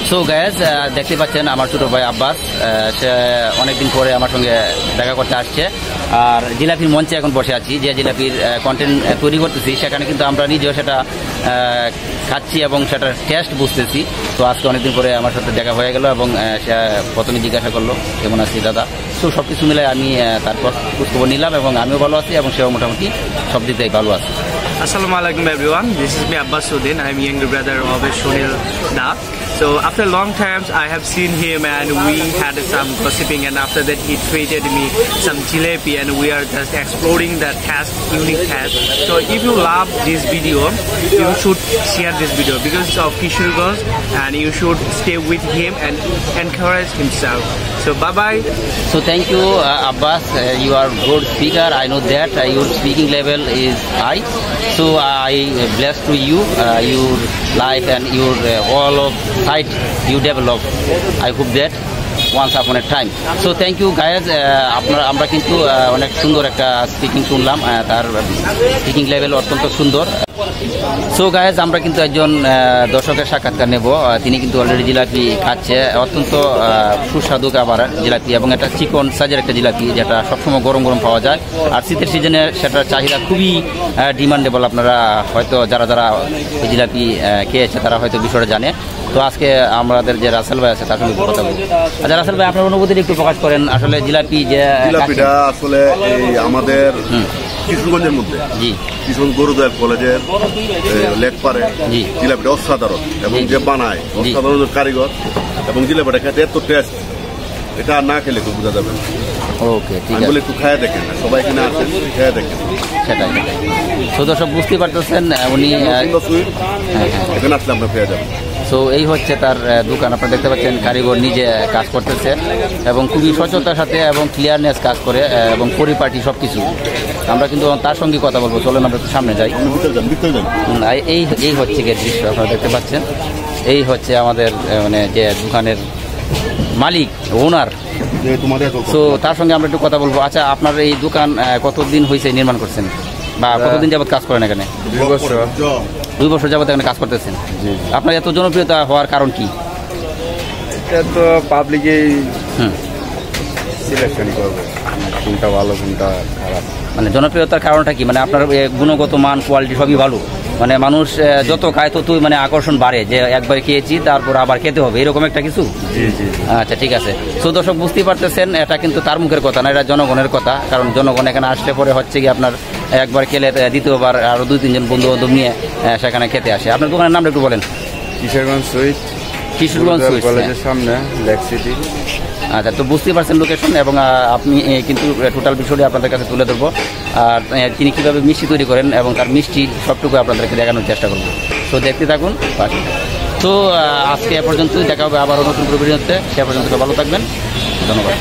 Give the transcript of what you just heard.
So guys দেখতে পাচ্ছেন আমার ছোট ভাই আব্বাস, সে অনেকদিন পরে আমার সঙ্গে দেখা করতে আসছে। আর জিলাপির মঞ্চে এখন বসে আছি, যে জিলাপির কন্টেন্ট তৈরি করতেছি সেখানে কিন্তু আমরা নিজেও সেটা খাচ্ছি এবং সেটার টেস্ট বুঝতেছি। তো আজকে অনেকদিন পরে আমার সাথে দেখা হয়ে গেল এবং সে প্রথমে জিজ্ঞাসা করলো কেমন আছি দাদা। তো সব কিছু মিলে আমি তারপর খোঁজখবর নিলাম এবং আমিও ভালো আছি এবং সেও মোটামুটি সব দিকটাই ভালো আছে। Assalamu alaikum everyone, this is me Abbasuddin. I am younger brother of Shunil Da. So after long times I have seen him and we had some gossiping, and after that he treated me some jalebi and we are just exploring that taste, unique taste. So if you love this video, you should share this video because it's of Kishorganj and you should stay with him and encourage himself. So bye bye. So thank you Abbas, you are good speaker. I know that your speaking level is high. So I blessed to you, your life and your all of side you develop. I hope that once upon a time. So thank you guys. আমরা কিন্তু অনেক সুন্দর একটা speaking শুনলাম, তার speaking level অত্যন্ত সুন্দর। So guys আমরা কিন্তু একজন দর্শকের সাক্ষাৎকার নেব। তিনি কিন্তু অলরেডি জিলাপি খাচ্ছে, অত্যন্ত সুস্বাদু খাবার জিলাপি এবং একটা চিকন সাইজের একটা জিলাপি যেটা সবসময় গরম গরম পাওয়া যায়। আর শীতের সিজনে সেটার চাহিদা খুবই ডিমান্ডেবল। আপনারা হয়তো যারা যারা জিলাপি খেয়েছে তারা হয়তো বিষয়টা জানে। তো আজকে আমাদের যে রাসেল ভাই আছে তার সঙ্গে কথা বলবো। আচ্ছা রাসেল ভাই, আপনার অনুভূতি একটু প্রকাশ করেন। আসলে জিলাপিটা আসলে আমাদের কিশোরগঞ্জের মধ্যে কিশোরগঞ্জ গরুদয়াল কলেজের লেকপারে জিলাপিটা অসাধারণ এবং যে বানায় অসাধারণ কারিগর এবং জিলাপিটা খেতে এত টেস্ট, এটা না খেলে খুব বোঝা যাবে না। ওকে ঠিক আছে, বলে একটু খায়া দেখেন, সবাই কিনে আসেন খেয়া দেখেন। সেটাই তো দর্শক বুঝতে পারতেছেন উনি এখানে আসলে আমরা পেয়ে যাবেন। সো এই হচ্ছে তার দোকান। আপনারা দেখতে পাচ্ছেন কারিগর নিজে কাজ করতেছে এবং খুবই স্বচ্ছতার সাথে এবং ক্লিয়ারনেস কাজ করে এবং পরিপাটি সব কিছু। আমরা কিন্তু তার সঙ্গে কথা বলবো, চলেন আমরা একটু সামনে যাই। এই হচ্ছে গিয়ে দৃশ্য আপনারা দেখতে পাচ্ছেন। এই হচ্ছে আমাদের মানে যে দোকানের মালিক, ওনার। সো তার সঙ্গে আমরা একটু কথা বলবো। আচ্ছা, আপনার এই দোকান কতদিন হয়েছে নির্মাণ করছেন বা কতদিন যাবত কাজ করেন এখানে? 2 বছর যাবত এখানে কাজ করতেছেন। আপনার এত জনপ্রিয়তা হওয়ার কারণ কি? এটা তো পাবলিকেই সিলেকশন করবে কোনটা ভালো কোনটা খারাপ। মানে জনপ্রিয়তার কারণটা কি? মানে আপনার গুণগত মান, কোয়ালিটি সবই ভালো, মানে মানুষ যত খায় ততই মানে আকর্ষণ বাড়ে যে একবার খেয়েছি তারপর আবার খেতে হবে, এরকম একটা কিছু। আচ্ছা ঠিক আছে। সো দর্শক বুঝতেই পারতেছেন এটা কিন্তু তার মুখের কথা না, এটা জনগণের কথা। কারণ জনগণ এখানে আসলে পরে হচ্ছে কি আপনার একবার খেলে দ্বিতীয়বার আরও 2-3 জন বন্ধু বান্ধব নিয়ে সেখানে খেতে আসে। আপনার দোকানের নামটা একটু বলেন। কিশোরগঞ্জ সুইট, কিশোরগঞ্জ সুইট কলেজের সামনে, লেক সিটি। আচ্ছা, তো বুঝতেই পারছেন লোকেশন এবং আপনি কিন্তু টোটাল বিষয়টি আপনাদের কাছে তুলে ধরবো। আর তিনি কীভাবে মিষ্টি তৈরি করেন এবং তার মিষ্টি সবটুকু আপনাদেরকে দেখানোর চেষ্টা করবো। তো দেখতে থাকুন। তো আজকে এ পর্যন্তই, দেখা হবে আবারও নতুন ভিডিওতে। সে পর্যন্ত ভালো থাকবেন, ধন্যবাদ।